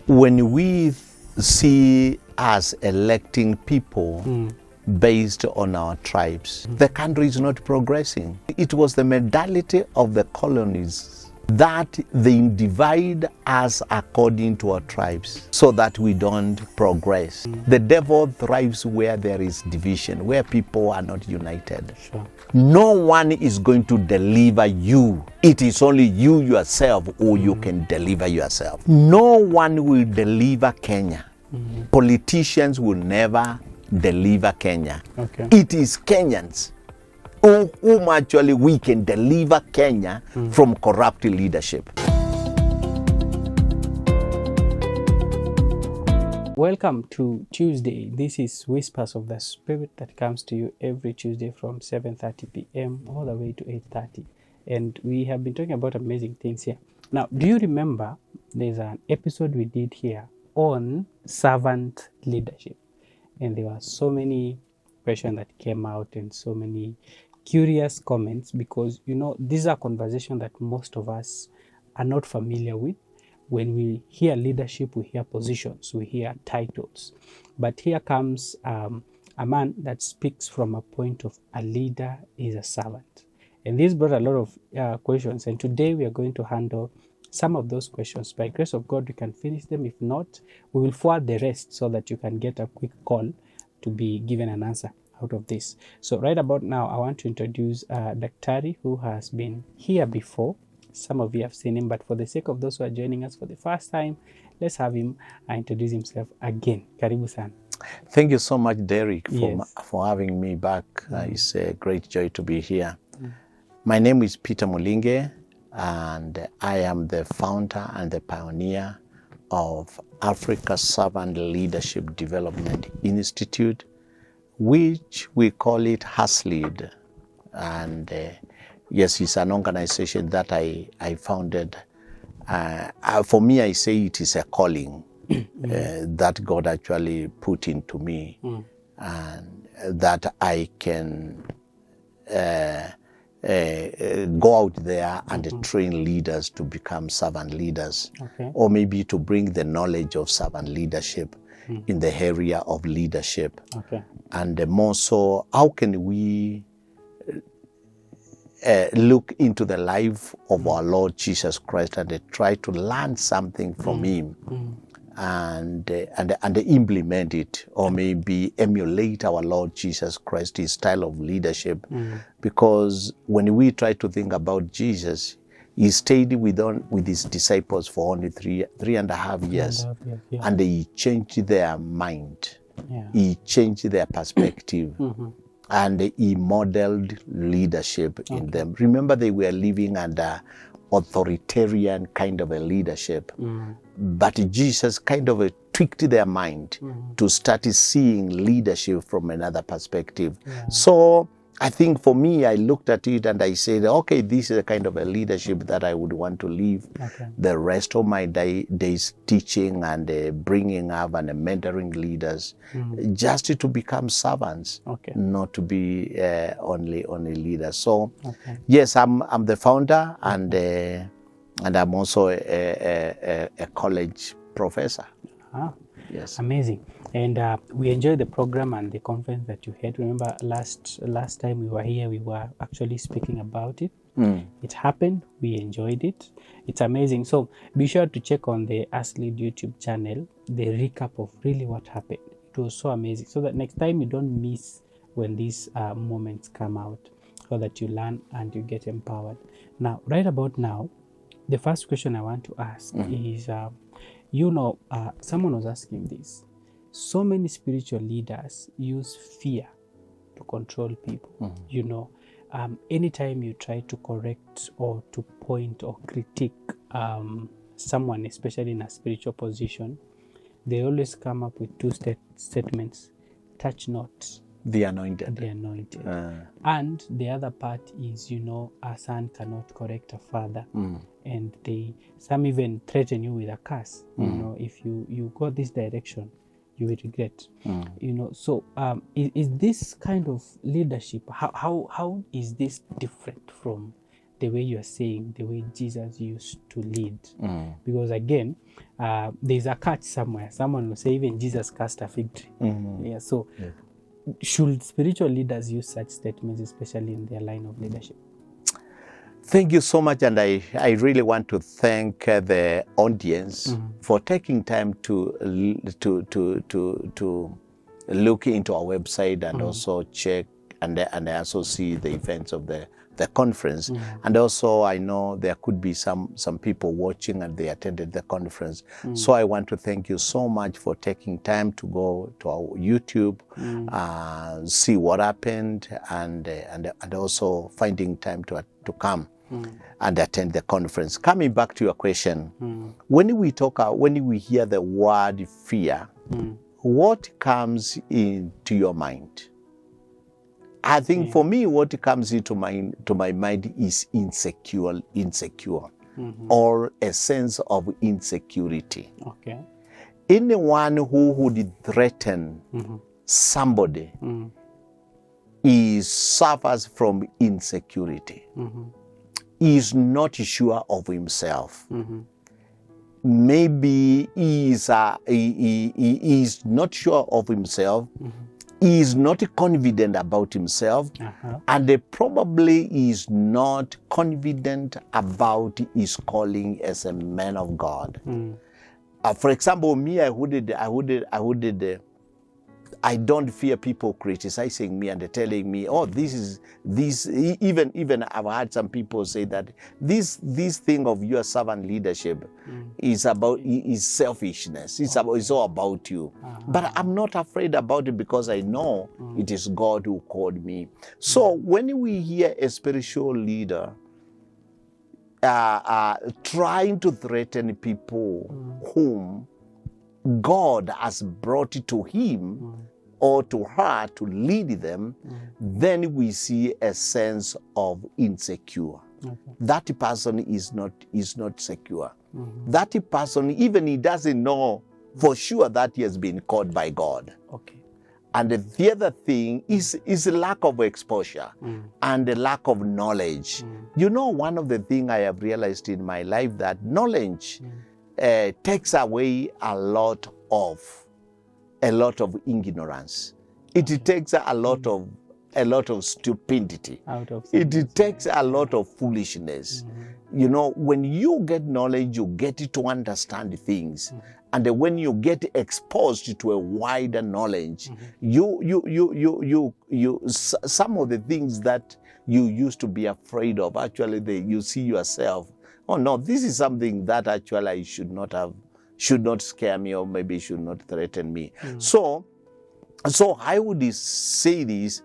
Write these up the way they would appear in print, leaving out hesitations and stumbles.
When we see us electing people based on our tribes, the country is not progressing. It was the mentality of the colonies that they divide us according to our tribes so that we don't progress. The devil thrives where there is division, where people are not united. Sure. No one is going to deliver you. It is only you yourself who you can deliver yourself. No one will deliver Kenya. Politicians will never deliver Kenya. Okay. It is Kenyans whom actually we can deliver Kenya from corrupt leadership. Welcome to Tuesday. This is Whispers of the Spirit that comes to you every Tuesday from 7:30 p.m. all the way to 8:30. And we have been talking about amazing things here. Now, do you remember there's an episode we did here on servant leadership? And there were so many questions that came out and so many curious comments because, you know, these are conversations that most of us are not familiar with. When we hear leadership, we hear positions, we hear titles. But here comes a man that speaks from a point of a leader is a servant. And this brought a lot of questions. And today we are going to handle some of those questions. By grace of God, we can finish them. If not, we will forward the rest so that you can get a quick call to be given an answer out of this. So right about now, I want to introduce Daktari, who has been here before. Some of you have seen him, but for the sake of those who are joining us for the first time, let's have him introduce himself again. Karibu sana. Thank you so much, Derek, Yes. for having me back. It's a great joy to be here. My name is Peter Mulinge, and I am the founder and the pioneer of Africa Servant Leadership Development Institute, which we call it HASLEAD. And yes, it's an organization that I founded. For me, I say it is a calling that God actually put into me, and that I can go out there and train leaders to become servant leaders, or maybe to bring the knowledge of servant leadership in the area of leadership. And more so, how can we look into the life of our Lord Jesus Christ and try to learn something from him and implement it, or maybe emulate our Lord Jesus Christ, his style of leadership. Because when we try to think about Jesus, he stayed with his disciples for only three and a half years, and he changed their mind. He changed their perspective. And he modeled leadership in them. Remember, they were living under authoritarian kind of a leadership. But Jesus kind of tweaked their mind to start seeing leadership from another perspective. So I think for me, I looked at it and I said, okay, this is a kind of a leadership that I would want to live the rest of my days teaching and bringing up and mentoring leaders, just to become servants, not to be only leaders. So yes, I'm the founder, and I'm also a college professor. Yes. Amazing. And we enjoyed the program and the conference that you had. Remember last time we were here, we were actually speaking about it. It happened. We enjoyed it. It's amazing. So be sure to check on the HASLEAD YouTube channel, the recap of really what happened. It was so amazing. So that next time you don't miss when these moments come out, so that you learn and you get empowered. Now, right about now, the first question I want to ask is, someone was asking this. So many spiritual leaders use fear to control people. You know, anytime you try to correct or to point or critique someone, especially in a spiritual position, they always come up with two statements: touch not the anointed. And the other part is, a son cannot correct a father. And some even threaten you with a curse. If you go this direction, you will regret. So is this kind of leadership, how is this different from the way you are saying, the way Jesus used to lead. Because again, there's a catch somewhere. Someone will say even Jesus cast a fig tree. Yeah, so should spiritual leaders use such statements, especially in their line of leadership? Thank you so much, and I really want to thank the audience for taking time to look into our website and also check and also see the events of the conference. And also I know there could be some people watching and they attended the conference. So I want to thank you so much for taking time to go to our YouTube, see what happened, and also finding time to come and attend the conference. Coming back to your question, when we hear the word fear, what comes into your mind? I think for me, what comes into my mind is insecure, or a sense of insecurity. Okay. Anyone who would threaten somebody suffers from insecurity. He is not sure of himself. Maybe he is not sure of himself. He is not confident about himself, and probably is not confident about his calling as a man of God. For example, me, I don't fear people criticizing me and telling me, oh, this. Even I've had some people say that this thing of your servant leadership is selfishness. It's all about you. But I'm not afraid about it because I know it is God who called me. So when we hear a spiritual leader trying to threaten people whom God has brought to him or to her to lead them, then we see a sense of insecure. That person is not secure. That person, even he doesn't know for sure that he has been called by God. Okay. And the other thing is a lack of exposure and a lack of knowledge. You know, one of the things I have realized in my life, that knowledge takes away a lot of ignorance. It takes a lot of stupidity. It takes a lot of foolishness. You know, when you get knowledge, you get to understand things. And when you get exposed to a wider knowledge, some of the things that you used to be afraid of, actually you see yourself, oh no, this is something that actually I should not scare me, or maybe should not threaten me. So I would say this,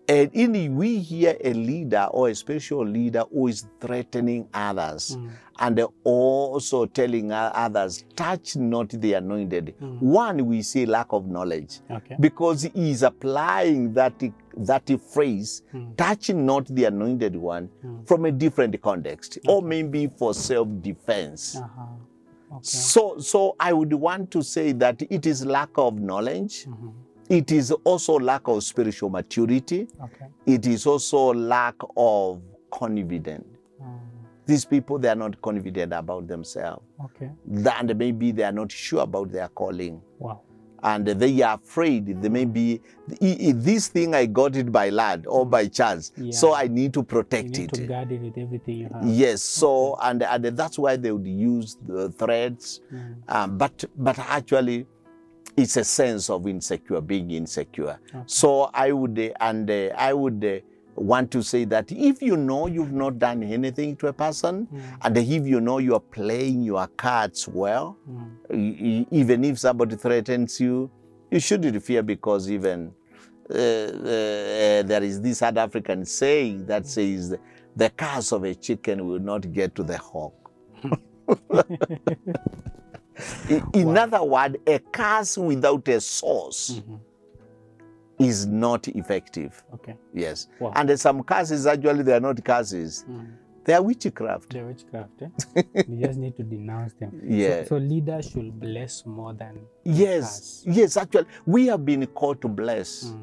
we hear a leader or a spiritual leader who is threatening others and also telling others, touch not the anointed. One, we see lack of knowledge, because he is applying that phrase, touch not the anointed one, from a different context, or maybe for self-defense. So I would want to say that it is lack of knowledge. It is also lack of spiritual maturity. It is also lack of confidence. These people, they are not confident about themselves. And maybe they are not sure about their calling. And they are afraid. They may be, this thing I got it by land or by chance, so I need to protect it. You need to guard it with everything you have. Yes, so and that's why they would use the threats. But actually, it's a sense of being insecure. So I would want to say that if you know you've not done anything to a person, and if you know you are playing your cards well, even if somebody threatens you, you shouldn't fear, because even there is this South African saying that says, the curse of a chicken will not get to the hawk. In other words, a curse without a source is not effective. Yes. And some curses, actually, they are not curses. They are witchcraft. They're witchcraft. You just need to denounce them. So leaders should bless more than curse. Yes, actually, we have been called to bless.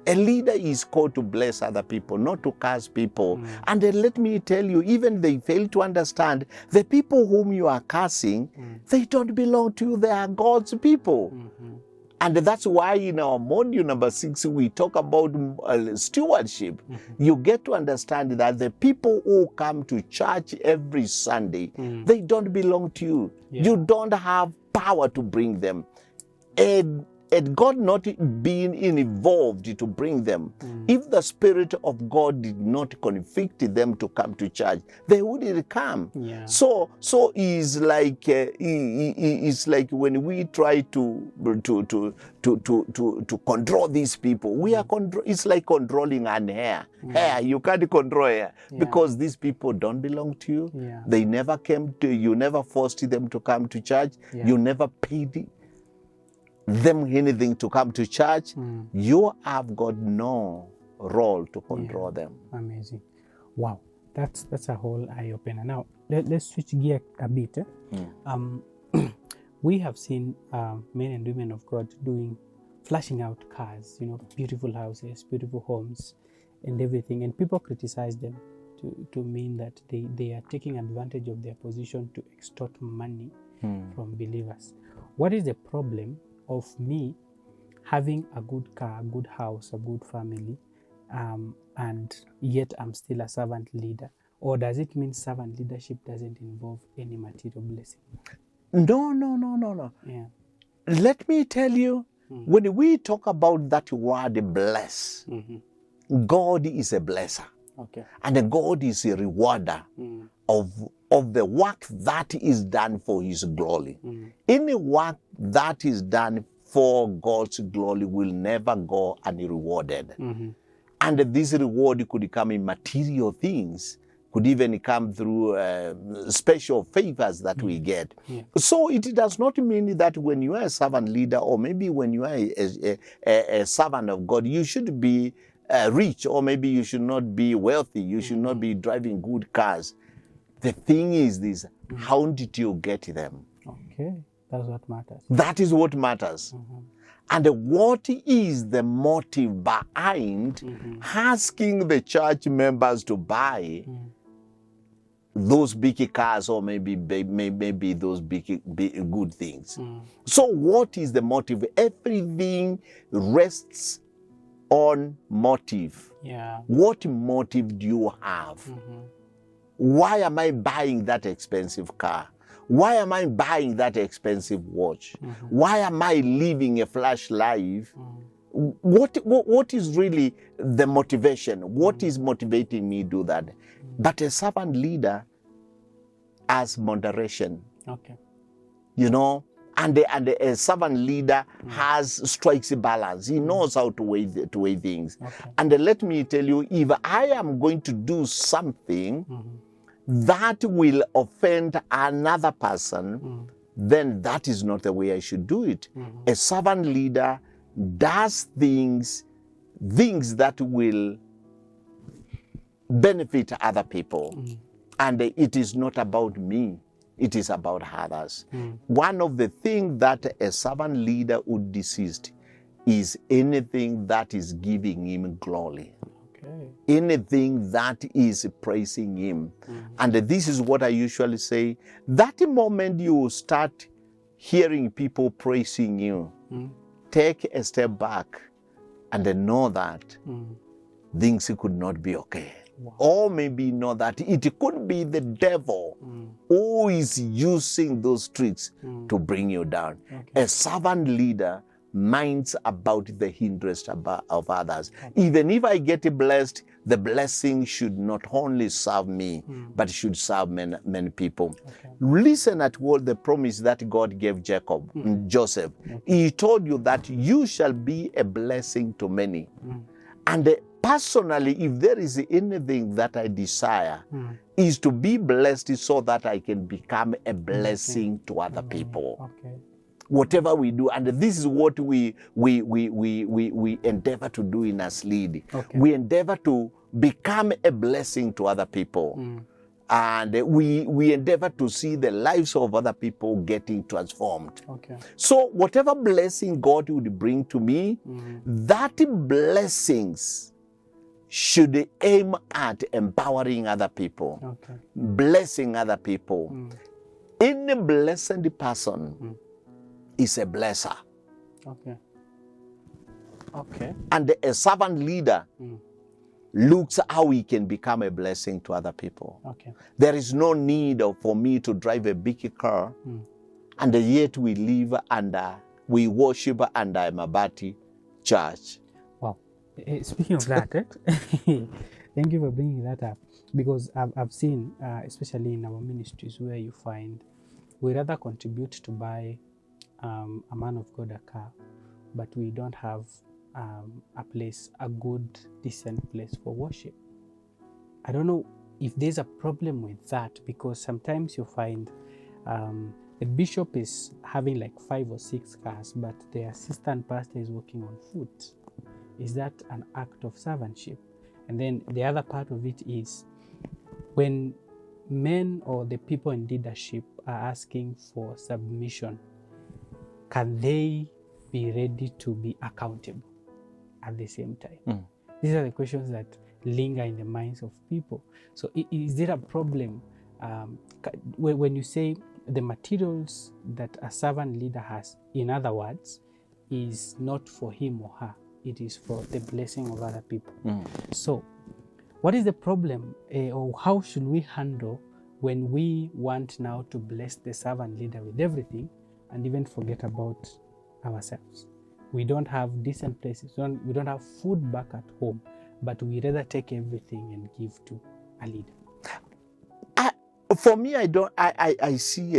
A leader is called to bless other people, not to curse people. And then let me tell you, even they fail to understand, the people whom you are cursing, they don't belong to you, they are God's people. And that's why in our module number 6, we talk about stewardship. You get to understand that the people who come to church every Sunday, they don't belong to you. You don't have power to bring them. Had God not been involved to bring them, if the Spirit of God did not convict them to come to church, they wouldn't come. So it's like when we try to control these people, we are it's like controlling an hair. Hair, you can't control hair because these people don't belong to you. They never came to you, never forced them to come to church. You never paid them anything to come to church. You have got no role to control them. Amazing. Wow, that's a whole eye opener. Now let's switch gear a bit. We have seen men and women of God flashing out cars, beautiful houses, beautiful homes, and everything, and people criticize them to mean that they are taking advantage of their position to extort money from believers. What is the problem of me having a good car, a good house, a good family, and yet I'm still a servant leader? Or does it mean servant leadership doesn't involve any material blessing? No. Yeah. Let me tell you, when we talk about that word bless, God is a blesser. Okay. And God is a rewarder of the work that is done for His glory. Any work that is done for God's glory will never go unrewarded. And this reward could come in material things, could even come through special favors that we get. So it does not mean that when you are a servant leader, or maybe when you are a servant of God, you should be rich, or maybe you should not be wealthy, you should not be driving good cars. The thing is this, how did you get them? Okay, that's what matters. That is what matters. And what is the motive behind asking the church members to buy those big cars, or maybe those big good things? So what is the motive? Everything rests on motive. What motive do you have? Why am I buying that expensive car? Why am I buying that expensive watch? Why am I living a flash life? What is really the motivation? What is motivating me to do that? But a servant leader has moderation. Okay. And a servant leader strikes a balance. He knows how to weigh things. Okay. And let me tell you, if I am going to do something that will offend another person, then that is not the way I should do it. A servant leader does things that will benefit other people. And it is not about me. It is about others. One of the things that a servant leader would desist is anything that is giving him glory. Okay. Anything that is praising him. And this is what I usually say. That moment you start hearing people praising you, take a step back and then know that things could not be okay. Wow. Or maybe know that it could be the devil who is using those tricks to bring you down. Okay. A servant leader minds about the interest of others. Okay. Even if I get blessed, the blessing should not only serve me, but should serve many people. Okay. Listen at what the promise that God gave Joseph. Okay. He told you that you shall be a blessing to many. And personally, if there is anything that I desire, is to be blessed so that I can become a blessing to other people. Okay. Whatever we do, and this is what we endeavor to do in Aslead. Okay. We endeavor to become a blessing to other people. And we endeavor to see the lives of other people getting transformed. Okay. So whatever blessing God would bring to me, that blessings should aim at empowering other people, Okay. blessing other people. Any blessed person is a blesser. Okay. Okay. And a servant leader looks how he can become a blessing to other people. Okay. There is no need for me to drive a big car, and yet we live under, we worship under a Mabati church. Wow. Speaking of that, thank you for bringing that up, because I've seen, especially in our ministries, where you find we rather contribute to buy a man of God a car, but we don't have a place, a good, decent place for worship. I don't know if there's a problem with that, because sometimes you find the bishop is having like 5 or 6 cars, but the assistant pastor is working on foot. Is that an act of servantship? And then the other part of it is when men or the people in leadership are asking for submission, can they be ready to be accountable at the same time? These are the questions that linger in the minds of people. So is there a problem when you say the materials that a servant leader has, in other words, is not for him or her, it is for the blessing of other people? So what is the problem, or how should we handle when we want now to bless the servant leader with everything and even forget about ourselves? We don't have decent places, we don't have food back at home, but we rather take everything and give to a leader. For me, I see,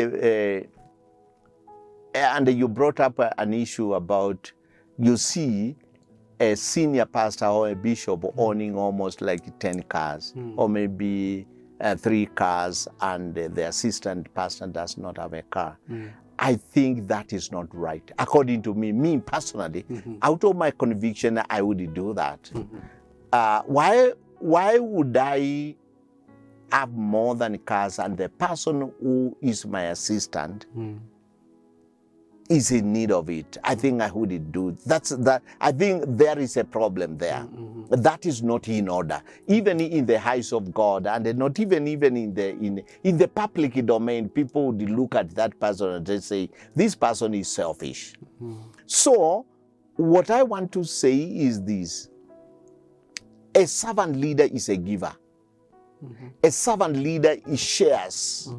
and you brought up an issue about, you see a senior pastor or a bishop owning almost like 10 cars, or maybe 3 cars, and the assistant pastor does not have a car. I think that is not right. According to me personally, out of my conviction, I would do that. Why would I have more than cars, and the person who is my assistant is in need of it? I think I would do that. I think there is a problem there. That is not in order, even in the eyes of God, and not even in the public domain. People would look at that person and they say, this person is selfish. So what I want to say is this: a servant leader is a giver. A servant leader shares.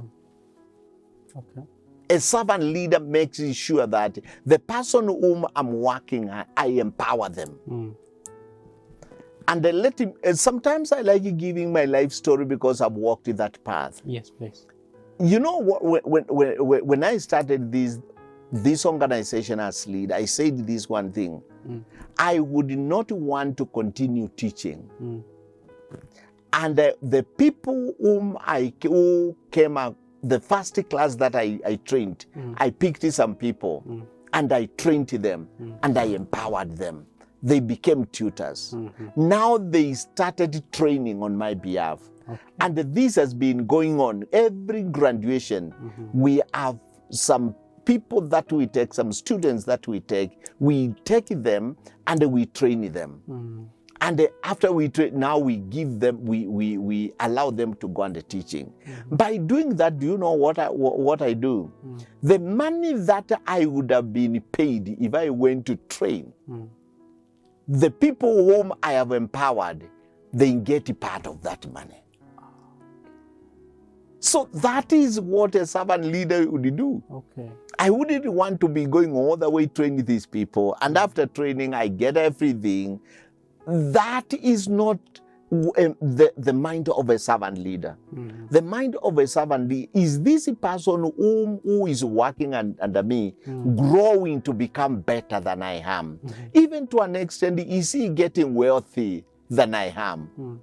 Okay. A servant leader makes sure that the person whom I'm working at, I empower them. And I let him. Sometimes I like giving my life story because I've walked in that path. Yes, please. You know, when I started this organization as leader, I said this one thing: I would not want to continue teaching. And the people who came out, the first class that I trained, I picked some people and I trained them and I empowered them. They became tutors. Now they started training on my behalf. Okay. And this has been going on. Every graduation, we have some people that we take, some students that we take them and we train them. And after we train, now we give them, we allow them to go on the teaching. By doing that, do you know what I do? The money that I would have been paid if I went to train, the people whom I have empowered, they get a part of that money. So that is what a servant leader would do. Okay. I wouldn't want to be going all the way training these people, and after training, I get everything. That is not the mind of a servant leader. The mind of a servant leader is this person who is working under me, growing to become better than I am. Even to an extent, is he getting wealthy than I am?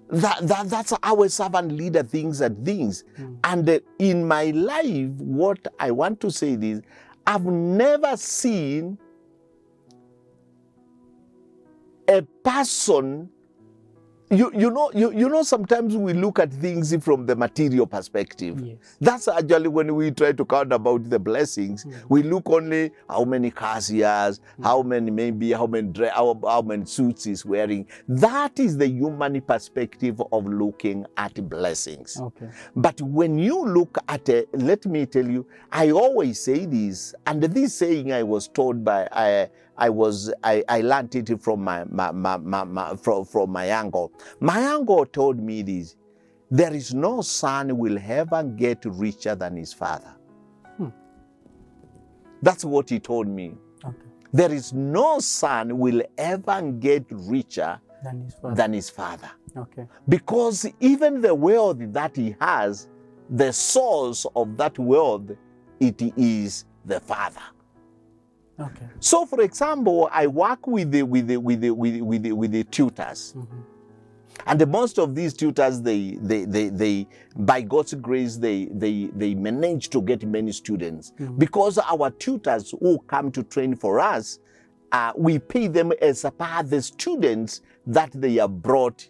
That's how a servant leader thinks at things. And in my life, what I want to say is, I've never seen a person you know, sometimes we look at things from the material perspective. Yes. That's actually when we try to count about the blessings. We look only how many cars he has, how many suits he's wearing. That is the human perspective of looking at blessings. Okay. But when you look at it, let me tell you, I always say this, and this saying I was told by I learned it from from my uncle. My uncle told me this: there is no son will ever get richer than his father. That's what he told me. Okay. There is no son will ever get richer than his father. Okay. Because even the wealth that he has, the source of that wealth, it is the father. Okay. So, for example, I work with the tutors, and most of these tutors, they by God's grace, they manage to get many students because our tutors who come to train for us, we pay them as per the students that they have brought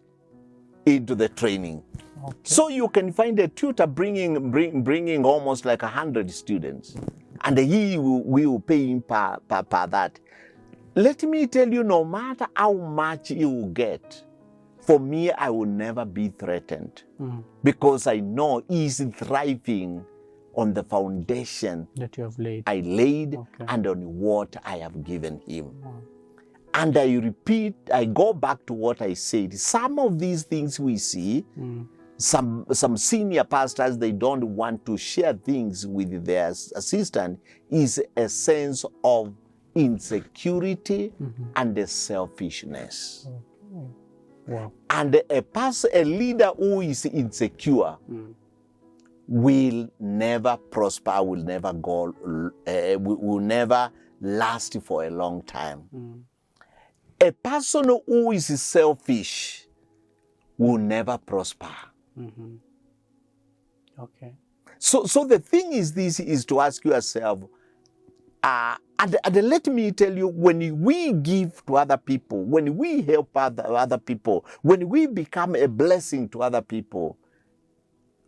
into the training. Okay. So you can find a tutor bringing almost like 100 students, and he will pay him per that. Let me tell you, no matter how much you will get, for me, I will never be threatened because I know he's thriving on the foundation that you have laid. I laid and on what I have given him. And I repeat, I go back to what I said. Some of these things we see, some senior pastors, they don't want to share things with their assistant, is a sense of insecurity and a selfishness. Wow. And a leader who is insecure will never prosper, will never go, will never last for a long time. A person who is selfish will never prosper. Okay. So the thing is, this is to ask yourself, and let me tell you, when we give to other people, when we help other people, when we become a blessing to other people,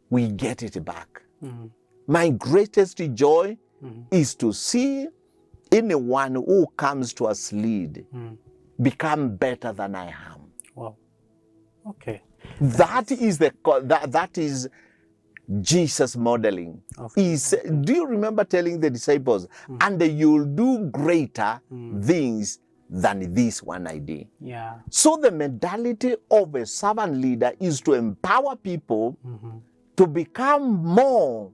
we get it back. My greatest joy is to see anyone who comes to us lead become better than I am. Wow. Okay. That is Jesus modeling. Do you remember telling the disciples, and you'll do greater things than this one I did? Yeah. So the mentality of a servant leader is to empower people to become more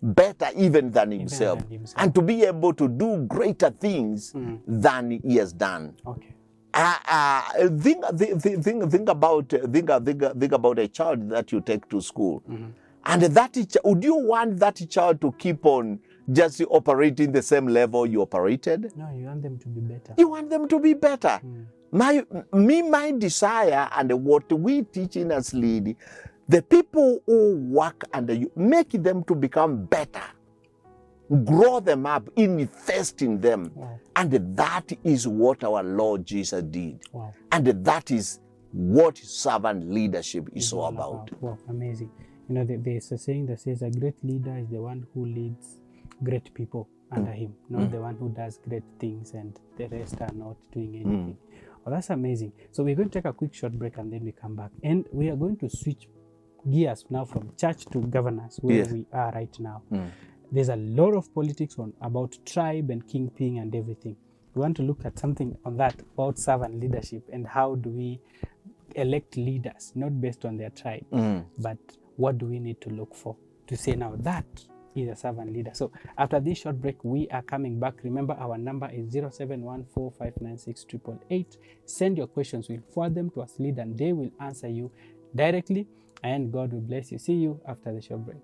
better even than himself, and to be able to do greater things than he has done. Okay. Think about a child that you take to school, and that teacher, would you want that child to keep on just operating the same level you operated? No, you want them to be better. You want them to be better. My desire, and what we teach in us lead, the people who work under you, make them to become better. Grow them up, invest in them. Wow. And that is what our Lord Jesus did. Wow. And that is what servant leadership is all about. Wow, amazing. You know, there's a saying that says a great leader is the one who leads great people under him, not the one who does great things and the rest are not doing anything. Well, that's amazing. So we're going to take a quick short break and then we come back. And we are going to switch gears now from church to governance, where we are right now. There's a lot of politics about tribe and kingpin and everything. We want to look at something on that, about servant leadership, and how do we elect leaders, not based on their tribe, but what do we need to look for to say now that is a servant leader. So after this short break, we are coming back. Remember, our number is 0714596888. Send your questions. We'll forward them to us lead and they will answer you directly, and God will bless you. See you after the short break.